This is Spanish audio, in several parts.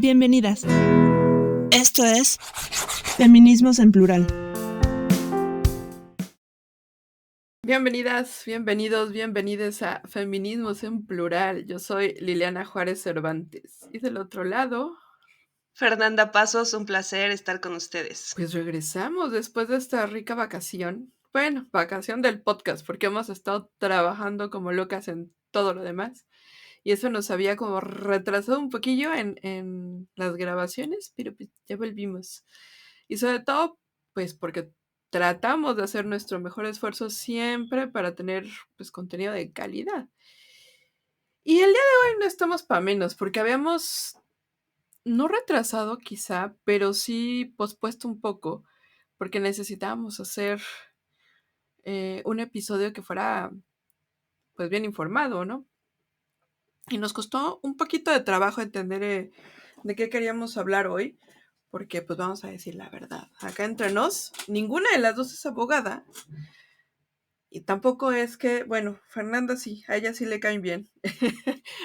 Bienvenidas. Esto es Feminismos en Plural. Bienvenidas, bienvenidos, bienvenides a Feminismos en Plural. Yo soy Liliana Juárez Cervantes. Y del otro lado, Fernanda Pasos, un placer estar con ustedes. pues regresamos después de esta rica vacación. Bueno, vacación del podcast, porque hemos estado trabajando como locas en todo lo demás. Y eso nos había como retrasado un poquillo en las grabaciones, pero pues ya volvimos. Y sobre todo, pues porque tratamos de hacer nuestro mejor esfuerzo siempre para tener pues contenido de calidad. Y el día de hoy no estamos para menos, porque habíamos no retrasado quizá, pero sí pospuesto un poco, porque necesitábamos hacer un episodio que fuera pues bien informado, ¿no? Y nos costó un poquito de trabajo entender de qué queríamos hablar hoy, porque pues vamos a decir la verdad. Acá entre nos, ninguna de las dos es abogada. Y tampoco es que, bueno, Fernanda sí, a ella sí le caen bien.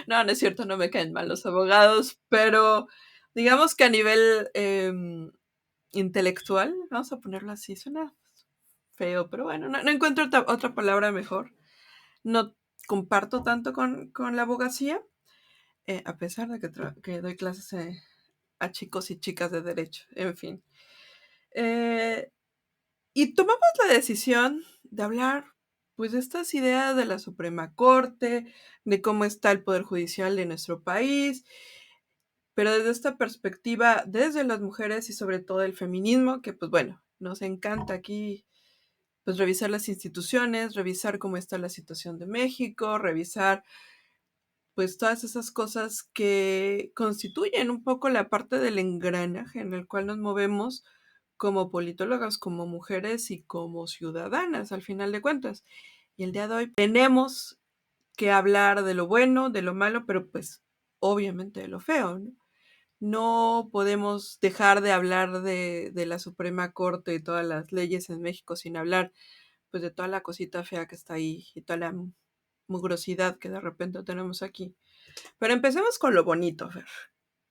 No, no es cierto, no me caen mal los abogados, pero digamos que a nivel intelectual, vamos a ponerlo así, suena feo, pero bueno, no encuentro otra palabra mejor. No comparto tanto con la abogacía, a pesar de que doy clases a chicos y chicas de derecho, en fin. Eh, y tomamos la decisión de hablar pues de estas ideas de la Suprema Corte, de cómo está el Poder Judicial de nuestro país, pero desde esta perspectiva, desde las mujeres y sobre todo el feminismo, que pues bueno, nos encanta aquí pues revisar las instituciones, revisar cómo está la situación de México, revisar pues todas esas cosas que constituyen un poco la parte del engranaje en el cual nos movemos como politólogas, como mujeres y como ciudadanas, al final de cuentas. Y el día de hoy tenemos que hablar de lo bueno, de lo malo, pero pues obviamente de lo feo, ¿no? No podemos dejar de hablar de la Suprema Corte y todas las leyes en México sin hablar pues de toda la cosita fea que está ahí y toda la mugrosidad que de repente tenemos aquí. Pero empecemos con lo bonito, Fer.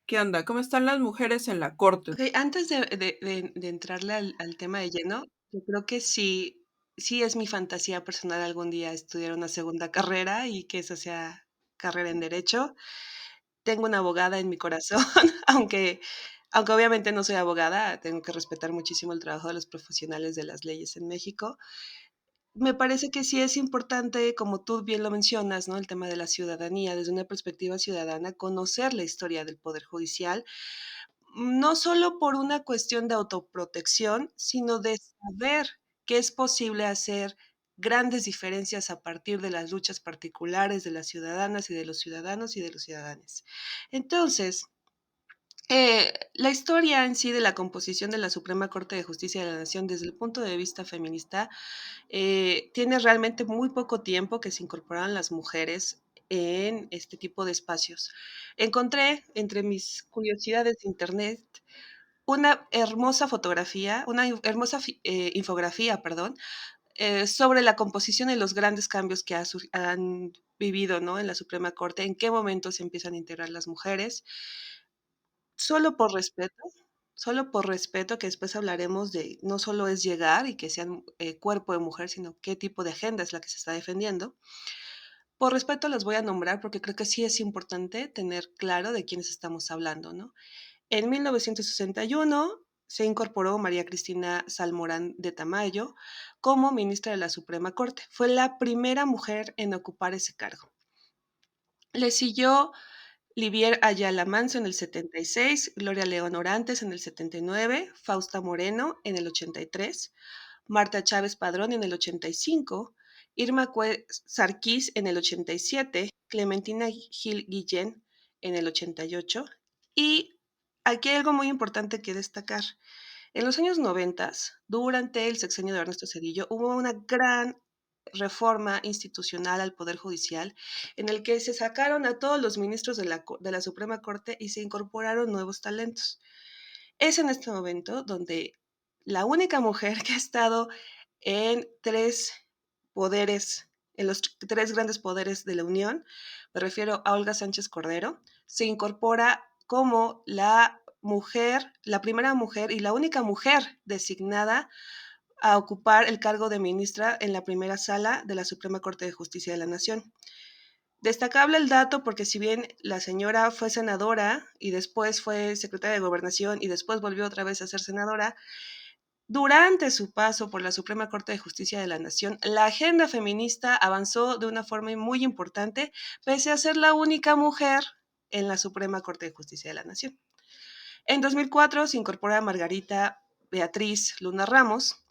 ¿Qué onda? ¿Cómo están las mujeres en la corte? Antes de entrarle al tema de lleno, yo creo que sí es mi fantasía personal algún día estudiar una segunda carrera y que esa sea carrera en derecho. Tengo una abogada en mi corazón, aunque obviamente no soy abogada, tengo que respetar muchísimo el trabajo de los profesionales de las leyes en México. Me parece que sí es importante, como tú bien lo mencionas, ¿no? El tema de la ciudadanía, desde una perspectiva ciudadana, conocer la historia del Poder Judicial, no solo por una cuestión de autoprotección, sino de saber que es posible hacer grandes diferencias a partir de las luchas particulares de las ciudadanas y de los ciudadanos y de los ciudadanos. Entonces, la historia en sí de la composición de la Suprema Corte de Justicia de la Nación desde el punto de vista feminista tiene realmente muy poco tiempo que se incorporaron las mujeres en este tipo de espacios. Encontré entre mis curiosidades de internet una hermosa fotografía, una hermosa infografía, perdón, sobre la composición y los grandes cambios que han vivido, ¿no? En la Suprema Corte, en qué momento se empiezan a integrar las mujeres, solo por respeto, solo por respeto, que después hablaremos de no solo es llegar y que sean cuerpo de mujer, sino qué tipo de agenda es la que se está defendiendo. Por respeto las voy a nombrar porque creo que sí es importante tener claro de quiénes estamos hablando, ¿no? En 1961 se incorporó María Cristina Salmorán de Tamayo como ministra de la Suprema Corte. Fue la primera mujer en ocupar ese cargo. Le siguió Livier Ayala Manso en el 76, Gloria León Orantes en el 79, Fausta Moreno en el 83, Marta Chávez Padrón en el 85, Irma Sarkis en el 87, Clementina Gil Guillén en el 88. Y aquí hay algo muy importante que destacar. En los años 90, durante el sexenio de Ernesto Zedillo, hubo una gran reforma institucional al Poder Judicial, en el que se sacaron a todos los ministros de la Suprema Corte y se incorporaron nuevos talentos. Es en este momento donde la única mujer que ha estado en tres poderes, en los tres grandes poderes de la Unión, me refiero a Olga Sánchez Cordero, se incorpora como la primera mujer y la única mujer designada a ocupar el cargo de ministra en la primera sala de la Suprema Corte de Justicia de la Nación. Destacable el dato porque si bien la señora fue senadora y después fue secretaria de Gobernación y después volvió otra vez a ser senadora, durante su paso por la Suprema Corte de Justicia de la Nación, la agenda feminista avanzó de una forma muy importante, pese a ser la única mujer en la Suprema Corte de Justicia de la Nación. En 2004 se incorpora Margarita Beatriz Luna Ramos.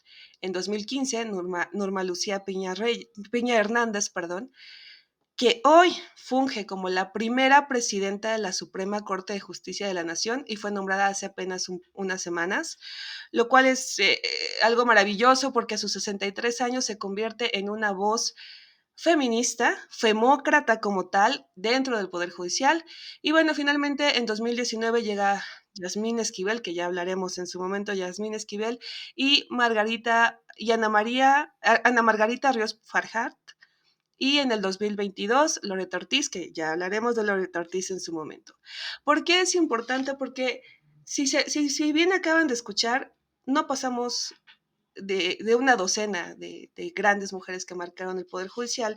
En 2015, Norma Lucía Piña Hernández, que hoy funge como la primera presidenta de la Suprema Corte de Justicia de la Nación y fue nombrada hace apenas unas semanas, lo cual es algo maravilloso porque a sus 63 años se convierte en una voz feminista, femócrata como tal, dentro del Poder Judicial. Y bueno, finalmente en 2019 llega Yasmín Esquivel, que ya hablaremos en su momento, Yasmín Esquivel, y Ana Margarita Ríos Farjat, y en el 2022, Loreto Ortiz, que ya hablaremos de Loreto Ortiz en su momento. ¿Por qué es importante? Porque si bien acaban de escuchar, no pasamos de una docena de grandes mujeres que marcaron el Poder Judicial,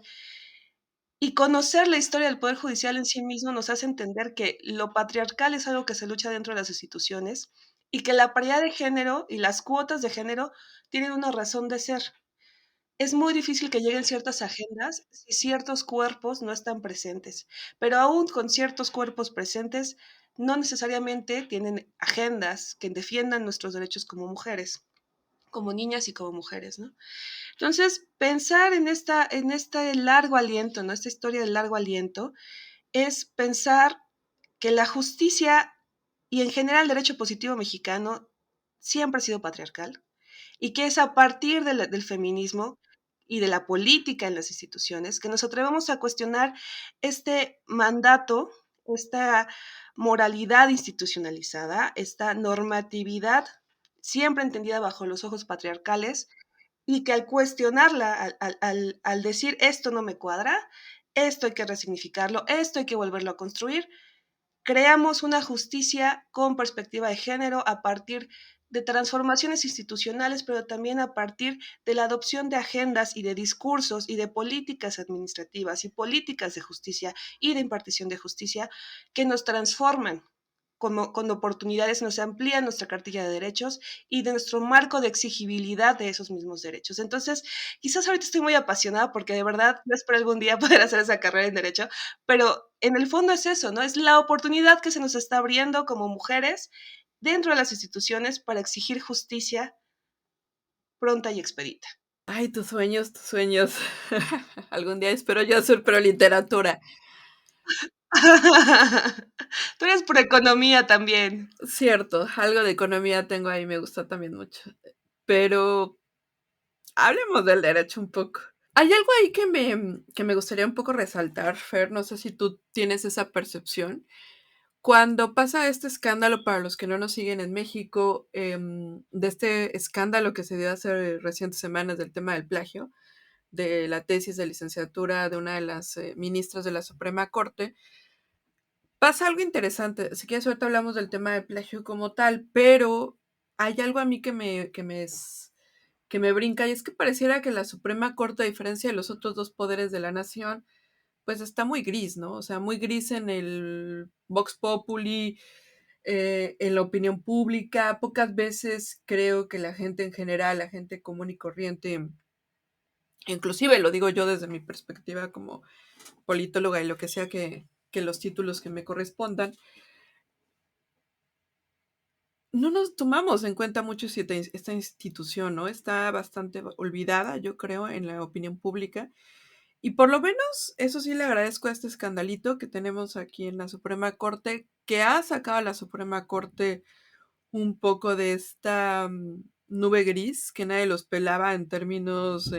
y conocer la historia del Poder Judicial en sí mismo nos hace entender que lo patriarcal es algo que se lucha dentro de las instituciones y que la paridad de género y las cuotas de género tienen una razón de ser. Es muy difícil que lleguen ciertas agendas si ciertos cuerpos no están presentes, pero aún con ciertos cuerpos presentes, no necesariamente tienen agendas que defiendan nuestros derechos como mujeres, como niñas y como mujeres, ¿no? Entonces, pensar en este largo aliento, ¿no? Esta historia del largo aliento, es pensar que la justicia y en general el derecho positivo mexicano siempre ha sido patriarcal, y que es a partir del feminismo y de la política en las instituciones que nos atrevemos a cuestionar este mandato, esta moralidad institucionalizada, esta normatividad siempre entendida bajo los ojos patriarcales, y que al cuestionarla, al decir esto no me cuadra, esto hay que resignificarlo, esto hay que volverlo a construir, creamos una justicia con perspectiva de género a partir de transformaciones institucionales, pero también a partir de la adopción de agendas y de discursos y de políticas administrativas y políticas de justicia y de impartición de justicia que nos transforman con oportunidades, nos amplían nuestra cartilla de derechos y de nuestro marco de exigibilidad de esos mismos derechos. Entonces, quizás ahorita estoy muy apasionada porque de verdad no espero algún día poder hacer esa carrera en derecho, pero en el fondo es eso, ¿no? Es la oportunidad que se nos está abriendo como mujeres dentro de las instituciones para exigir justicia pronta y expedita. Ay, tus sueños, tus sueños. Algún día espero yo hacer literatura. Tú eres por economía también. Cierto, algo de economía tengo ahí, me gusta también mucho. Pero hablemos del derecho un poco. Hay algo ahí que me gustaría un poco resaltar, Fer, no sé si tú tienes esa percepción. Cuando pasa este escándalo, para los que no nos siguen en México, de este escándalo que se dio hace recientes semanas del tema del plagio, de la tesis de licenciatura de una de las ministras de la Suprema Corte, pasa algo interesante. Si quieres, ahorita hablamos del tema del plagio como tal, pero hay algo a mí que me brinca, y es que pareciera que la Suprema Corte, a diferencia de los otros dos poderes de la nación, pues está muy gris, ¿no? O sea, muy gris en el Vox Populi, en la opinión pública. Pocas veces creo que la gente en general, la gente común y corriente, inclusive lo digo yo desde mi perspectiva como politóloga y lo que sea que los títulos que me correspondan, no nos tomamos en cuenta mucho si esta institución, ¿no? Está bastante olvidada, yo creo, en la opinión pública. Y por lo menos, eso sí le agradezco a este escandalito que tenemos aquí en la Suprema Corte, que ha sacado a la Suprema Corte un poco de esta nube gris que nadie los pelaba en términos,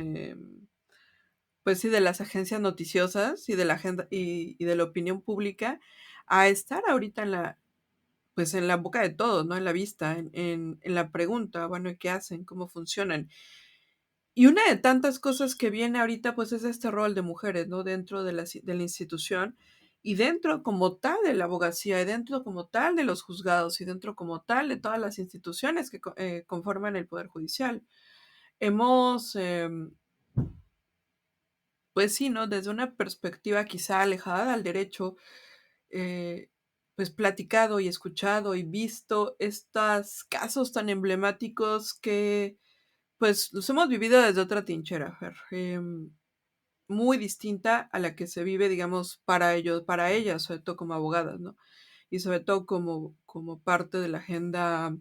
pues sí, de las agencias noticiosas y de la agenda y de la opinión pública, a estar ahorita pues en la boca de todos, ¿no? En la vista, en la pregunta, bueno, ¿qué hacen? ¿Cómo funcionan? Y una de tantas cosas que viene ahorita, pues es este rol de mujeres, ¿no? Dentro de la institución, y dentro como tal de la abogacía, y dentro como tal de los juzgados, y dentro como tal de todas las instituciones que conforman el Poder Judicial. Hemos, pues sí, ¿no? Desde una perspectiva quizá alejada del derecho, eh, pues platicado y escuchado y visto estos casos tan emblemáticos que pues los hemos vivido desde otra trinchera, Fer, muy distinta a la que se vive, digamos, para ellos, para ellas, sobre todo como abogadas, ¿no? Y sobre todo como parte de la agenda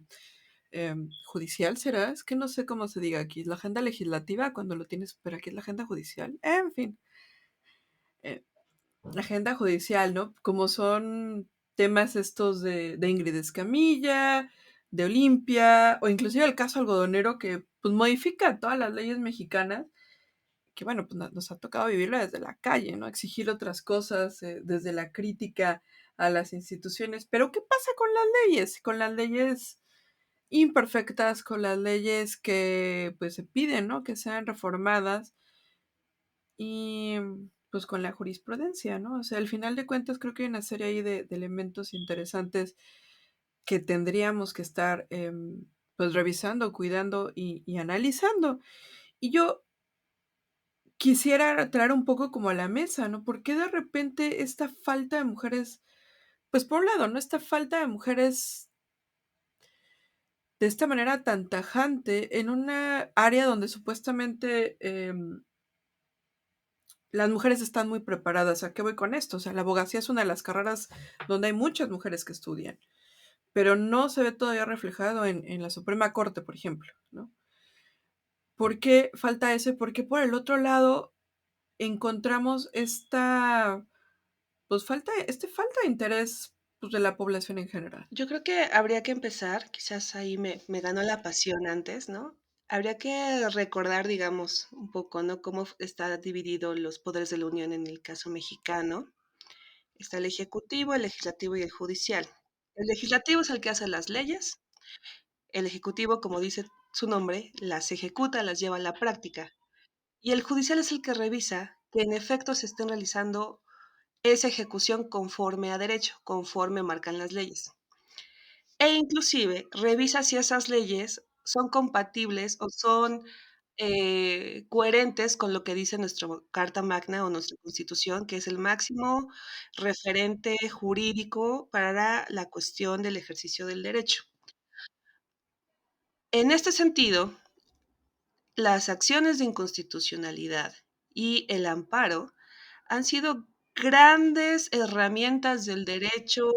judicial, ¿será? Es que no sé cómo se diga aquí, la agenda legislativa cuando lo tienes, pero aquí es la agenda judicial, en fin. eh, la agenda judicial, ¿no? Como son temas estos de Ingrid Escamilla, de Olimpia, o inclusive el caso algodonero que pues modifica todas las leyes mexicanas, que bueno, pues nos ha tocado vivirlo desde la calle, ¿no? Exigir otras cosas, desde la crítica a las instituciones. Pero ¿qué pasa con las leyes? Con las leyes imperfectas, con las leyes que pues se piden, ¿no? Que sean reformadas y pues con la jurisprudencia, ¿no? O sea, al final de cuentas creo que hay una serie ahí de elementos interesantes que tendríamos que estar pues revisando, cuidando y analizando. Y yo quisiera traer un poco como a la mesa, ¿no? ¿Por qué de repente esta falta de mujeres, pues por un lado, ¿no? Esta falta de mujeres de esta manera tan tajante en una área donde supuestamente las mujeres están muy preparadas. ¿A qué voy con esto? O sea, la abogacía es una de las carreras donde hay muchas mujeres que estudian, pero no se ve todavía reflejado en la Suprema Corte, por ejemplo, ¿no? ¿Por qué falta ese? Porque por el otro lado encontramos esta, pues falta de interés pues, de la población en general. Yo creo que habría que empezar, quizás ahí me ganó la pasión antes, ¿no? Habría que recordar, digamos, un poco, ¿no? Cómo está dividido los poderes de la Unión en el caso mexicano. Está el ejecutivo, el legislativo y el judicial. El legislativo es el que hace las leyes, el ejecutivo, como dice su nombre, las ejecuta, las lleva a la práctica. Y el judicial es el que revisa que en efecto se estén realizando esa ejecución conforme a derecho, conforme marcan las leyes. E inclusive revisa si esas leyes son compatibles o son coherentes con lo que dice nuestra Carta Magna o nuestra Constitución, que es el máximo referente jurídico para la cuestión del ejercicio del derecho. En este sentido, las acciones de inconstitucionalidad y el amparo han sido grandes herramientas del derecho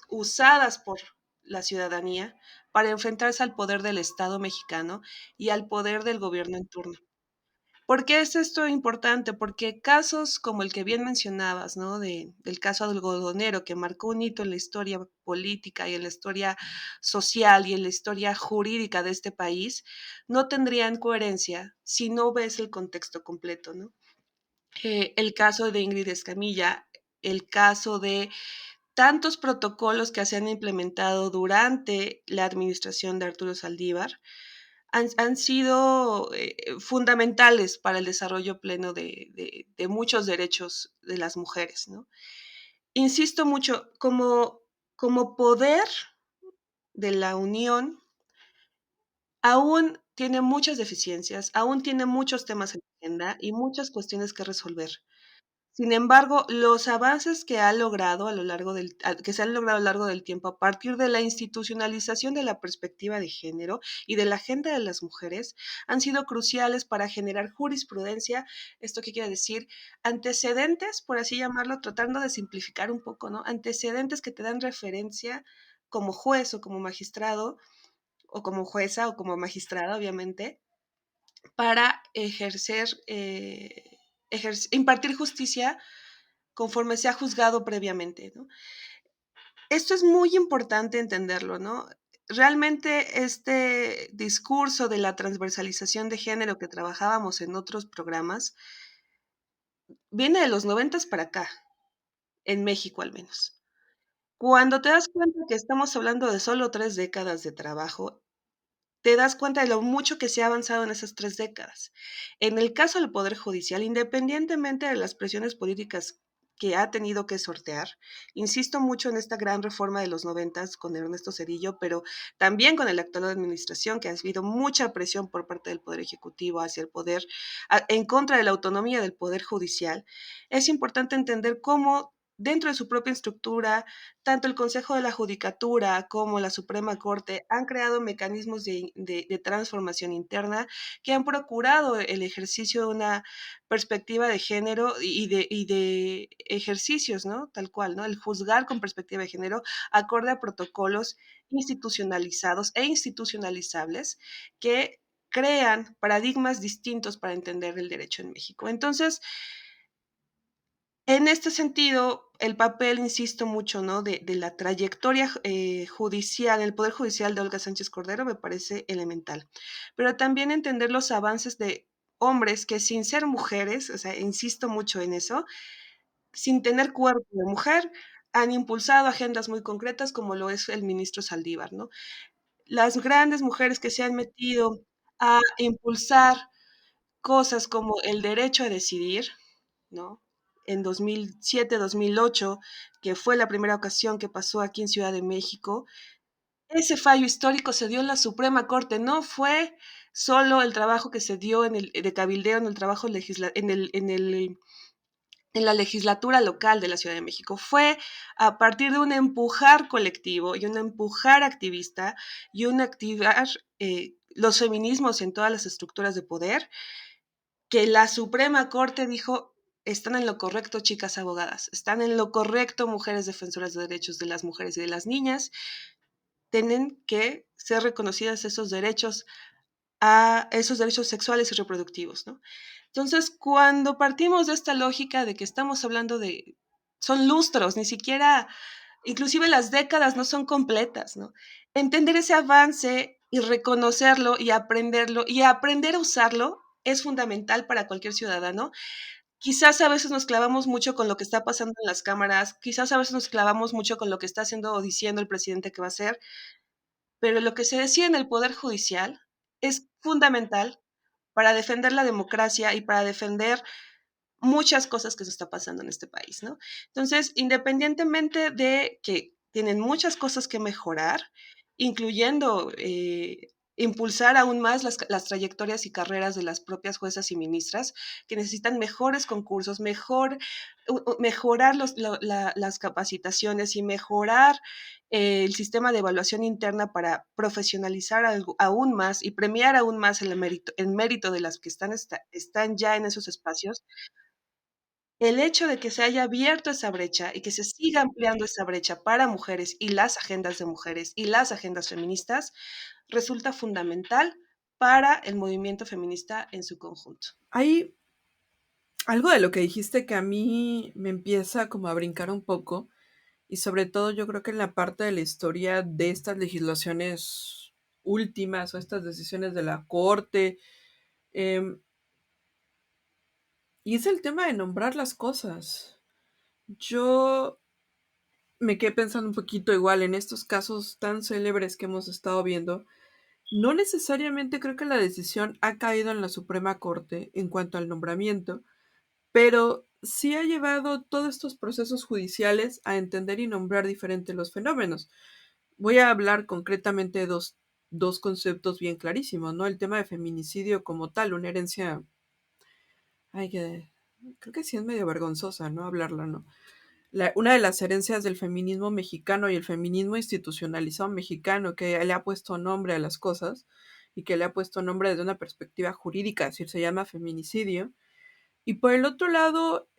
usadas por la ciudadanía para enfrentarse al poder del Estado mexicano y al poder del gobierno en turno. ¿Por qué es esto importante? Porque casos como el que bien mencionabas, ¿no? Del caso del algodonero, que marcó un hito en la historia política y en la historia social y en la historia jurídica de este país, no tendrían coherencia si no ves el contexto completo, ¿no? El caso de Ingrid Escamilla, el caso de tantos protocolos que se han implementado durante la administración de Arturo Saldívar han sido fundamentales para el desarrollo pleno de muchos derechos de las mujeres, ¿no? Insisto mucho, como poder de la Unión, aún tiene muchas deficiencias, aún tiene muchos temas en la agenda y muchas cuestiones que resolver. Sin embargo, los avances que ha logrado a lo largo que se han logrado a lo largo del tiempo a partir de la institucionalización de la perspectiva de género y de la agenda de las mujeres han sido cruciales para generar jurisprudencia. ¿Esto qué quiere decir? Antecedentes, por así llamarlo, tratando de simplificar un poco, ¿no? Antecedentes que te dan referencia como juez o como magistrado, o como jueza o como magistrada, obviamente, para impartir justicia conforme se ha juzgado previamente, ¿no? Esto es muy importante entenderlo, ¿no? Realmente este discurso de la transversalización de género que trabajábamos en otros programas viene de los 90 para acá, en México al menos. Cuando te das cuenta que estamos hablando de solo 3 décadas de trabajo, te das cuenta de lo mucho que se ha avanzado en esas 3 décadas. En el caso del Poder Judicial, independientemente de las presiones políticas que ha tenido que sortear. Insisto mucho en esta gran reforma de los 90 con Ernesto Zedillo, pero también con el actual administración, que ha habido mucha presión por parte del Poder Ejecutivo hacia el poder, en contra de la autonomía del Poder Judicial. Es importante entender cómo dentro de su propia estructura, tanto el Consejo de la Judicatura como la Suprema Corte han creado mecanismos de transformación interna que han procurado el ejercicio de una perspectiva de género y de ejercicios, ¿no? Tal cual, ¿no? El juzgar con perspectiva de género acorde a protocolos institucionalizados e institucionalizables que crean paradigmas distintos para entender el derecho en México. Entonces, en este sentido, el papel, insisto mucho, ¿no? De la trayectoria judicial, el Poder Judicial de Olga Sánchez Cordero me parece elemental. Pero también entender los avances de hombres que sin ser mujeres, o sea, insisto mucho en eso, sin tener cuerpo de mujer, han impulsado agendas muy concretas como lo es el ministro Saldívar, ¿no? Las grandes mujeres que se han metido a impulsar cosas como el derecho a decidir, ¿no? En 2007, 2008, que fue la primera ocasión que pasó aquí en Ciudad de México, ese fallo histórico se dio en la Suprema Corte, no fue solo el trabajo que se dio en el de cabildeo, en el trabajo en la legislatura local de la Ciudad de México. Fue a partir de un empujar colectivo y un empujar activista y un activar los feminismos en todas las estructuras de poder, que la Suprema Corte dijo, están en lo correcto, chicas abogadas, están en lo correcto, mujeres defensoras de derechos de las mujeres y de las niñas, tienen que ser reconocidas esos derechos a esos derechos sexuales y reproductivos, ¿no? Entonces, cuando partimos de esta lógica de que estamos hablando de, son lustros, ni siquiera, inclusive las décadas no son completas, ¿no? Entender ese avance y reconocerlo y aprender a usarlo es fundamental para cualquier ciudadano. Quizás a veces nos clavamos mucho con lo que está pasando en las cámaras, quizás a veces nos clavamos mucho con lo que está haciendo o diciendo el presidente que va a hacer, pero lo que se decide en el Poder Judicial es fundamental para defender la democracia y para defender muchas cosas que se está pasando en este país, ¿no? Entonces, independientemente de que tienen muchas cosas que mejorar, incluyendo impulsar aún más las trayectorias y carreras de las propias juezas y ministras, que necesitan mejores concursos, mejorar las capacitaciones y mejorar el sistema de evaluación interna para profesionalizar aún más y premiar aún más el mérito de las que están ya en esos espacios. El hecho de que se haya abierto esa brecha y que se siga ampliando esa brecha para mujeres y las agendas de mujeres y las agendas feministas resulta fundamental para el movimiento feminista en su conjunto. Hay algo de lo que dijiste que a mí me empieza como a brincar un poco, y sobre todo yo creo que en la parte de la historia de estas legislaciones últimas o estas decisiones de la Corte, eh, y es el tema de nombrar las cosas. Yo me quedé pensando un poquito igual en estos casos tan célebres que hemos estado viendo. No necesariamente creo que la decisión ha caído en la Suprema Corte en cuanto al nombramiento, pero sí ha llevado todos estos procesos judiciales a entender y nombrar diferentes los fenómenos. Voy a hablar concretamente de dos conceptos bien clarísimos, ¿no? El tema de feminicidio como tal, una herencia, ay, que creo que sí es medio vergonzosa, ¿no? Hablarla, ¿no? Una de las herencias del feminismo mexicano y el feminismo institucionalizado mexicano que le ha puesto nombre a las cosas y que le ha puesto nombre desde una perspectiva jurídica, es decir, se llama feminicidio. Y por el otro lado,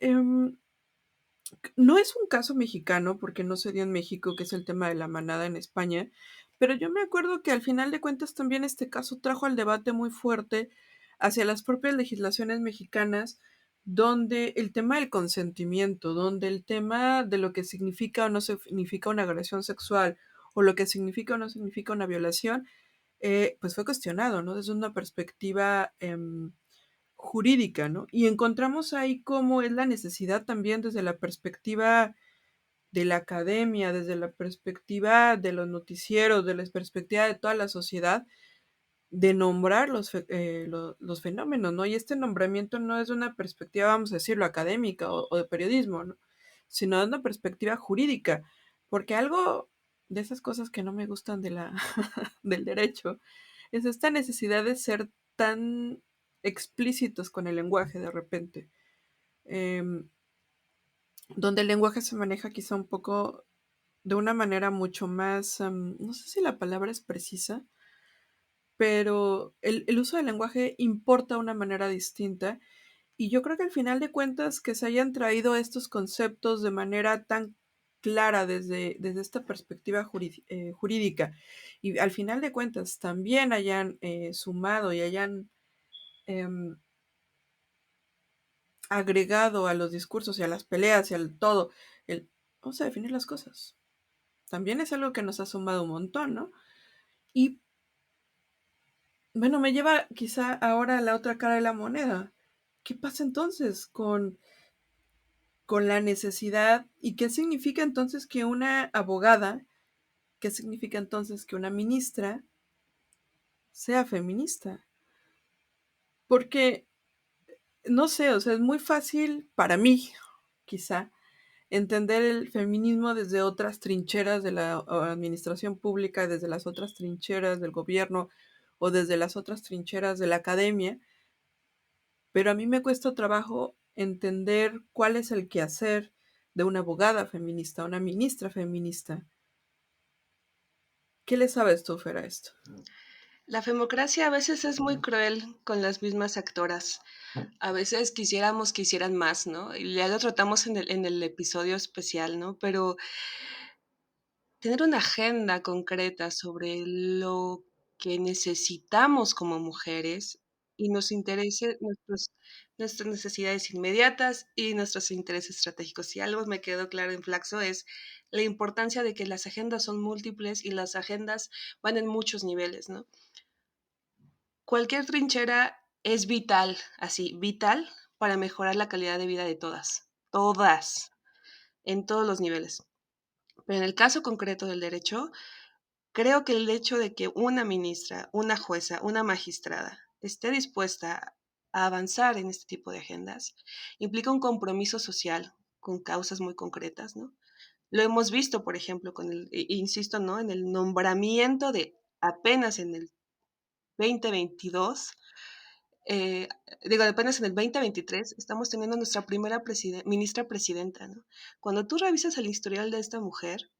no es un caso mexicano porque no se dio en México, que es el tema de la manada en España, pero yo me acuerdo que al final de cuentas también este caso trajo al debate muy fuerte hacia las propias legislaciones mexicanas, donde el tema del consentimiento, donde el tema de lo que significa o no significa una agresión sexual o lo que significa o no significa una violación, pues fue cuestionado, ¿no? Desde una perspectiva jurídica, ¿no? Y encontramos ahí cómo es la necesidad también desde la perspectiva de la academia, desde la perspectiva de los noticieros, de la perspectiva de toda la sociedad, de nombrar los fenómenos, ¿no? Y este nombramiento no es de una perspectiva, vamos a decirlo, académica o de periodismo, ¿no? sino de una perspectiva jurídica, porque algo de esas cosas que no me gustan del derecho es esta necesidad de ser tan explícitos con el lenguaje de repente, em, donde el lenguaje se maneja quizá un poco de una manera mucho más, no sé si la palabra es precisa, pero el uso del lenguaje importa de una manera distinta. Y yo creo que al final de cuentas que se hayan traído estos conceptos de manera tan clara desde esta perspectiva jurídica y al final de cuentas también hayan sumado y hayan em, agregado a los discursos y a las peleas y al todo, el vamos a definir las cosas. También es algo que nos ha sumado un montón, ¿no? Y bueno, me lleva quizá ahora a la otra cara de la moneda. ¿Qué pasa entonces con la necesidad y qué significa entonces que una abogada, qué significa entonces que una ministra sea feminista? Porque, no sé, o sea, es muy fácil para mí, quizá, entender el feminismo desde otras trincheras de la administración pública, desde las otras trincheras del gobierno o desde las otras trincheras de la academia, pero a mí me cuesta trabajo entender cuál es el quehacer de una abogada feminista, una ministra feminista. ¿Qué le sabes tú, Fer, a esto? La femocracia a veces es muy cruel con las mismas actoras. A veces quisiéramos que hicieran más, ¿no? Y ya lo tratamos en el episodio especial, ¿no? Pero tener una agenda concreta sobre lo que necesitamos como mujeres y nos interese nuestras necesidades inmediatas y nuestros intereses estratégicos. Si algo me quedó claro en Flaxo es la importancia de que las agendas son múltiples y las agendas van en muchos niveles, ¿no? Cualquier trinchera es vital, así, vital para mejorar la calidad de vida de todas, en todos los niveles. Pero en el caso concreto del derecho, creo que el hecho de que una ministra, una jueza, una magistrada esté dispuesta a avanzar en este tipo de agendas implica un compromiso social con causas muy concretas, ¿no? Lo hemos visto, por ejemplo, insisto, ¿no? En el nombramiento de apenas en el 2022, eh, apenas en el 2023 estamos teniendo nuestra primera ministra presidenta, ¿no? Cuando tú revisas el historial de esta mujer,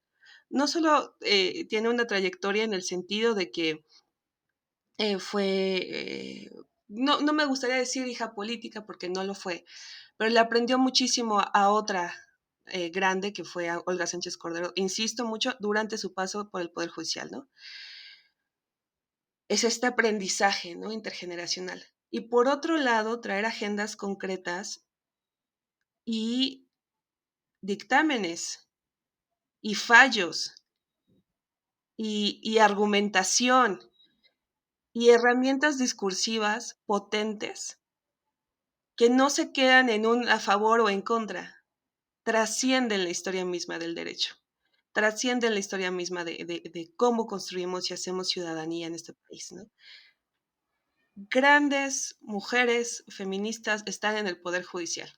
no solo tiene una trayectoria en el sentido de que no me gustaría decir hija política porque no lo fue, pero le aprendió muchísimo a otra grande que fue a Olga Sánchez Cordero, insisto mucho, durante su paso por el Poder Judicial, ¿no? Es este aprendizaje, ¿no? Intergeneracional. Y por otro lado, traer agendas concretas y dictámenes y fallos y argumentación y herramientas discursivas potentes que no se quedan en un a favor o en contra, trascienden la historia misma del derecho, trascienden la historia misma de cómo construimos y hacemos ciudadanía en este país, ¿no? Grandes mujeres feministas están en el Poder Judicial.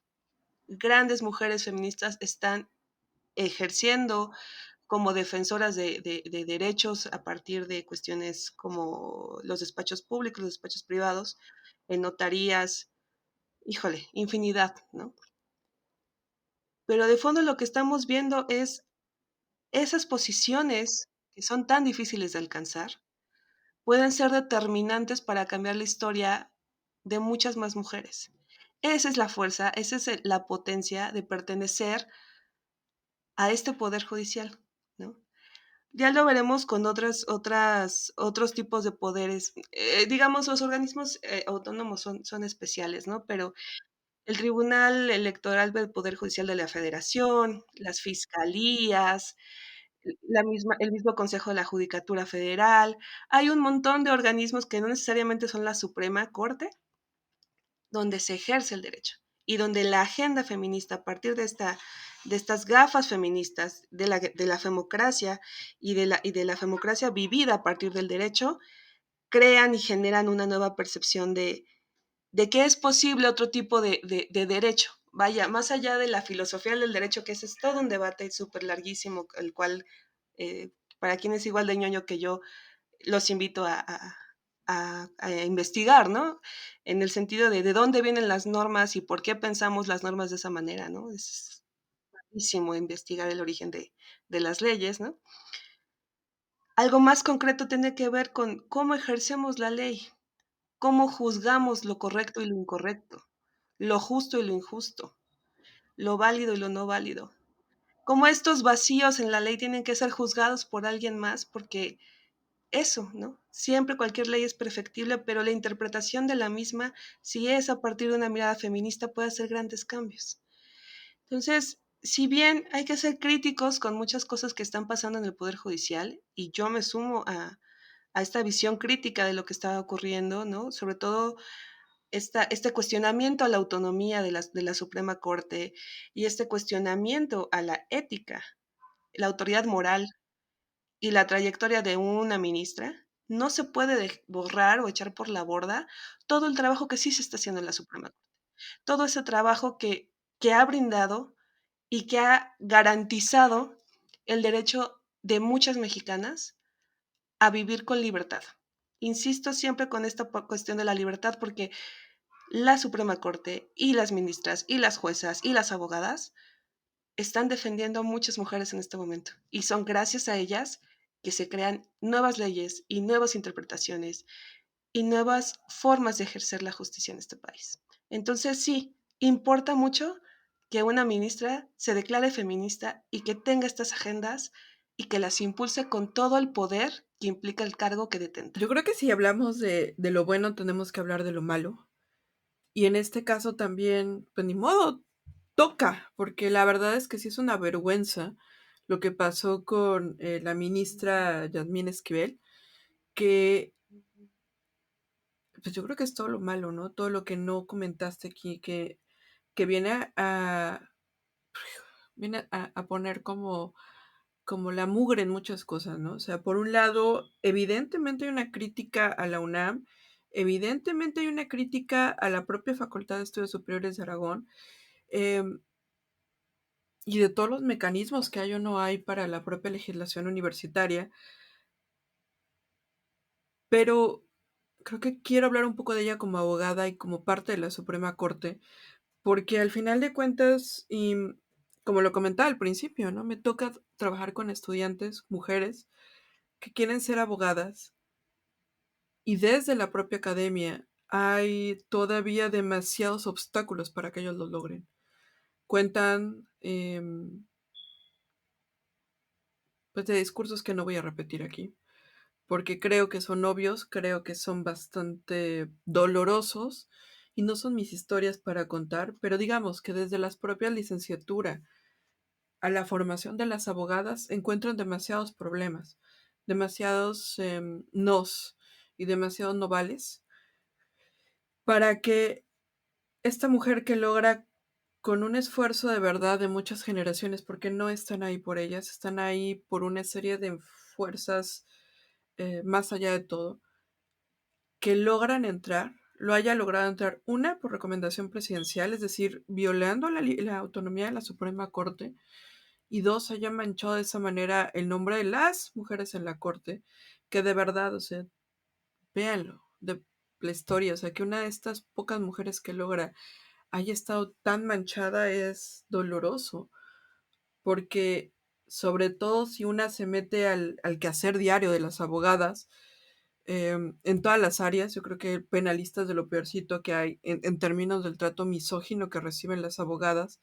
Grandes mujeres feministas están ejerciendo como defensoras de derechos a partir de cuestiones como los despachos públicos, los despachos privados, en notarías, híjole, infinidad, ¿no? Pero de fondo lo que estamos viendo es esas posiciones que son tan difíciles de alcanzar, pueden ser determinantes para cambiar la historia de muchas más mujeres. Esa es la fuerza, esa es la potencia de pertenecer a este poder judicial, ¿no? Ya lo veremos con otros tipos de poderes. Digamos, los organismos autónomos son especiales, ¿no? Pero el Tribunal Electoral del Poder Judicial de la Federación, las fiscalías, el mismo Consejo de la Judicatura Federal, hay un montón de organismos que no necesariamente son la Suprema Corte, donde se ejerce el derecho y donde la agenda feminista a partir de estas gafas feministas de la femocracia y de la femocracia vivida a partir del derecho, crean y generan una nueva percepción de que es posible otro tipo de derecho, vaya, más allá de la filosofía del derecho, que ese es todo un debate súper larguísimo, el cual, para quien es igual de ñoño que yo, los invito a investigar, ¿no? En el sentido de dónde vienen las normas y por qué pensamos las normas de esa manera, ¿no? Es buenísimo investigar el origen de las leyes, ¿no? Algo más concreto tiene que ver con cómo ejercemos la ley, cómo juzgamos lo correcto y lo incorrecto, lo justo y lo injusto, lo válido y lo no válido. Cómo estos vacíos en la ley tienen que ser juzgados por alguien más, porque eso, ¿no? Siempre cualquier ley es perfectible, pero la interpretación de la misma, si es a partir de una mirada feminista, puede hacer grandes cambios. Entonces, si bien hay que ser críticos con muchas cosas que están pasando en el Poder Judicial, y yo me sumo a esta visión crítica de lo que está ocurriendo, ¿no? Sobre todo este cuestionamiento a la autonomía de la Suprema Corte y este cuestionamiento a la ética, la autoridad moral y la trayectoria de una ministra, no se puede borrar o echar por la borda todo el trabajo que sí se está haciendo en la Suprema Corte. Todo ese trabajo que ha brindado y que ha garantizado el derecho de muchas mexicanas a vivir con libertad. Insisto siempre con esta cuestión de la libertad porque la Suprema Corte y las ministras y las juezas y las abogadas están defendiendo a muchas mujeres en este momento y son gracias a ellas que se crean nuevas leyes y nuevas interpretaciones y nuevas formas de ejercer la justicia en este país. Entonces sí, importa mucho que una ministra se declare feminista y que tenga estas agendas y que las impulse con todo el poder que implica el cargo que detenta. Yo creo que si hablamos de lo bueno, tenemos que hablar de lo malo. Y en este caso también, pues ni modo, toca, porque la verdad es que sí es una vergüenza lo que pasó con la ministra Yasmín Esquivel, que pues yo creo que es todo lo malo, ¿no? Todo lo que no comentaste aquí, que viene a poner como la mugre en muchas cosas, ¿no? O sea, por un lado, evidentemente hay una crítica a la UNAM, evidentemente hay una crítica a la propia Facultad de Estudios Superiores de Aragón, eh, y de todos los mecanismos que hay o no hay para la propia legislación universitaria, pero creo que quiero hablar un poco de ella como abogada y como parte de la Suprema Corte, porque al final de cuentas, y como lo comentaba al principio, ¿no? Me toca trabajar con estudiantes, mujeres, que quieren ser abogadas y desde la propia academia hay todavía demasiados obstáculos para que ellos lo logren. Cuentan pues de discursos que no voy a repetir aquí, porque creo que son obvios, creo que son bastante dolorosos y no son mis historias para contar, pero digamos que desde las propias licenciaturas a la formación de las abogadas encuentran demasiados problemas, demasiados nos y demasiados novales para que esta mujer que logra con un esfuerzo de verdad de muchas generaciones, porque no están ahí por ellas, están ahí por una serie de fuerzas más allá de todo, que logran entrar, lo haya logrado entrar, una por recomendación presidencial, es decir, violando la autonomía de la Suprema Corte, y dos, haya manchado de esa manera el nombre de las mujeres en la Corte, que de verdad, o sea, véanlo, de la historia, o sea, que una de estas pocas mujeres que logra haya estado tan manchada es doloroso, porque sobre todo si una se mete al quehacer diario de las abogadas, en todas las áreas, yo creo que penalistas de lo peorcito que hay en términos del trato misógino que reciben las abogadas,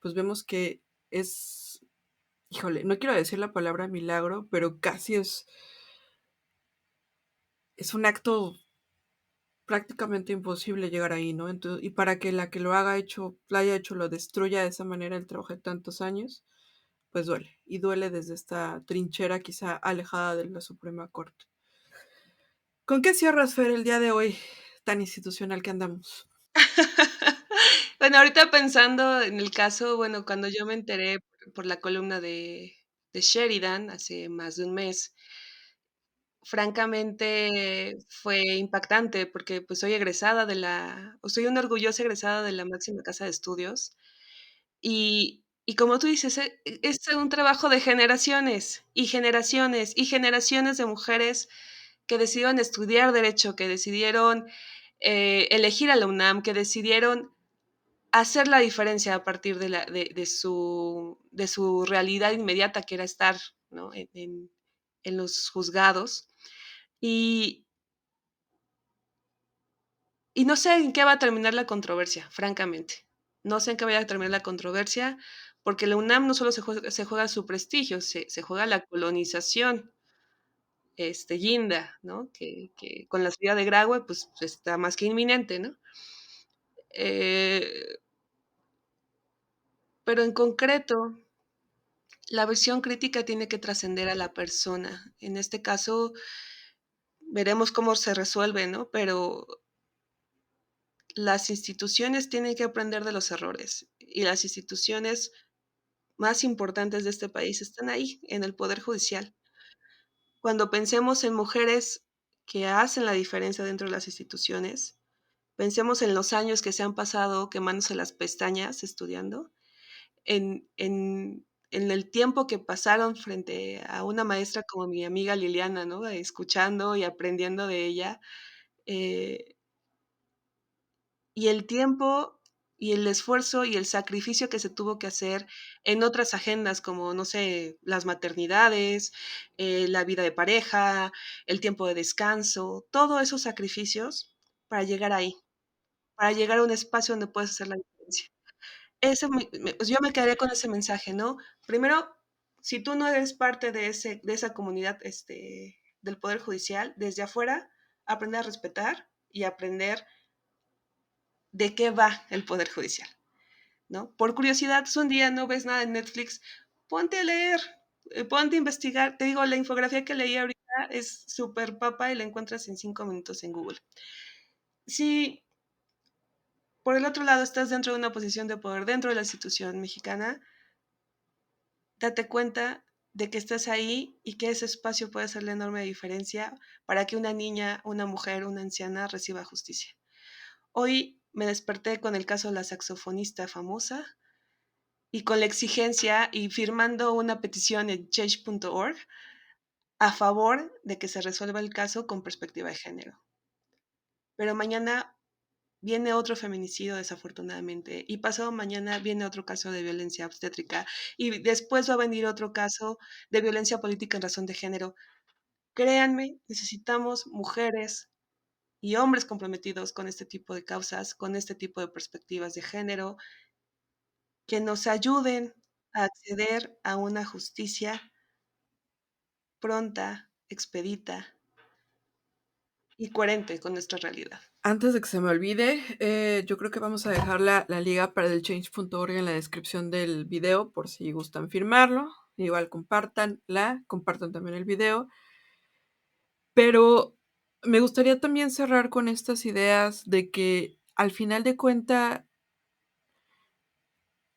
pues vemos que es, híjole, no quiero decir la palabra milagro, pero casi es un acto prácticamente imposible llegar ahí, ¿no? Entonces, y para que la que lo haya hecho, lo destruya de esa manera el trabajo de tantos años, pues duele. Y duele desde esta trinchera quizá alejada de la Suprema Corte. ¿Con qué cierras, Fer, el día de hoy tan institucional que andamos? Bueno, ahorita pensando en el caso, bueno, cuando yo me enteré por la columna de Sheridan hace más de un mes, francamente fue impactante porque pues soy soy una orgullosa egresada de la máxima casa de estudios y como tú dices, es un trabajo de generaciones y generaciones y generaciones de mujeres que decidieron estudiar derecho, que decidieron elegir a la UNAM, que decidieron hacer la diferencia a partir de su realidad inmediata, que era estar, ¿no? en los juzgados. Y, y no sé en qué va a terminar la controversia, francamente. No sé en qué vaya a terminar la controversia, porque la UNAM no solo se juega su prestigio, se juega la colonización guinda, ¿no? Que con la salida de Graue, pues está más que inminente, ¿no? Eh, pero en concreto, la visión crítica tiene que trascender a la persona. En este caso, veremos cómo se resuelve, ¿no? Pero las instituciones tienen que aprender de los errores y las instituciones más importantes de este país están ahí, en el Poder Judicial. Cuando pensemos en mujeres que hacen la diferencia dentro de las instituciones, pensemos en los años que se han pasado quemándose las pestañas estudiando, en el tiempo que pasaron frente a una maestra como mi amiga Liliana, ¿no? Escuchando y aprendiendo de ella. Y el tiempo y el esfuerzo y el sacrificio que se tuvo que hacer en otras agendas como, no sé, las maternidades, la vida de pareja, el tiempo de descanso, todos esos sacrificios para llegar ahí, para llegar a un espacio donde puedes hacer la diferencia. Pues yo me quedaría con ese mensaje, ¿no? Primero, si tú no eres parte de esa comunidad del Poder Judicial, desde afuera, aprender a respetar y aprender de qué va el Poder Judicial, ¿no? Por curiosidad, si un día no ves nada en Netflix, ponte a leer, ponte a investigar. Te digo, la infografía que leí ahorita es súper papa y la encuentras en 5 minutos en Google. Si por el otro lado estás dentro de una posición de poder dentro de la institución mexicana, date cuenta de que estás ahí y que ese espacio puede hacer la enorme diferencia para que una niña, una mujer, una anciana reciba justicia. Hoy me desperté con el caso de la saxofonista famosa y con la exigencia y firmando una petición en change.org a favor de que se resuelva el caso con perspectiva de género. Pero mañana viene otro feminicidio, desafortunadamente, y pasado mañana viene otro caso de violencia obstétrica, y después va a venir otro caso de violencia política en razón de género. Créanme, necesitamos mujeres y hombres comprometidos con este tipo de causas, con este tipo de perspectivas de género, que nos ayuden a acceder a una justicia pronta, expedita y coherente con nuestra realidad. Antes de que se me olvide, yo creo que vamos a dejar la liga para el change.org en la descripción del video por si gustan firmarlo. Igual compartan también el video. Pero me gustaría también cerrar con estas ideas de que al final de cuentas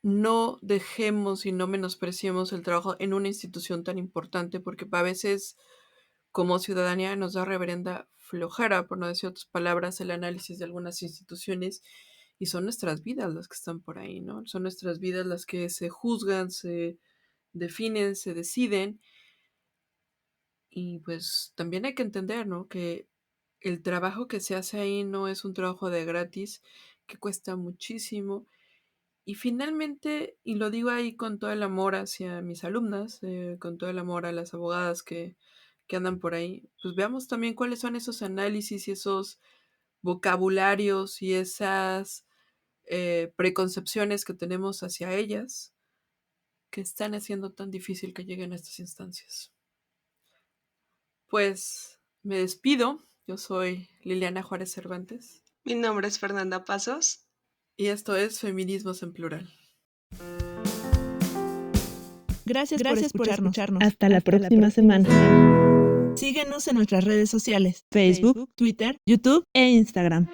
no dejemos y no menospreciemos el trabajo en una institución tan importante, porque a veces como ciudadanía nos da reverenda flojera, por no decir otras palabras, el análisis de algunas instituciones, y son nuestras vidas las que están por ahí, ¿no? Son nuestras vidas las que se juzgan, se definen, se deciden, y pues también hay que entender, ¿no? Que el trabajo que se hace ahí no es un trabajo de gratis, que cuesta muchísimo. Y finalmente, y lo digo ahí con todo el amor hacia mis alumnas, con todo el amor a las abogadas que andan por ahí, pues veamos también cuáles son esos análisis y esos vocabularios y esas preconcepciones que tenemos hacia ellas que están haciendo tan difícil que lleguen a estas instancias. Pues me despido. Yo soy Liliana Juárez Cervantes. Mi nombre es Fernanda Pasos. Y esto es Feminismos en Plural. Gracias por escucharnos. Hasta la próxima semana. Síguenos en nuestras redes sociales: Facebook, Twitter, YouTube e Instagram.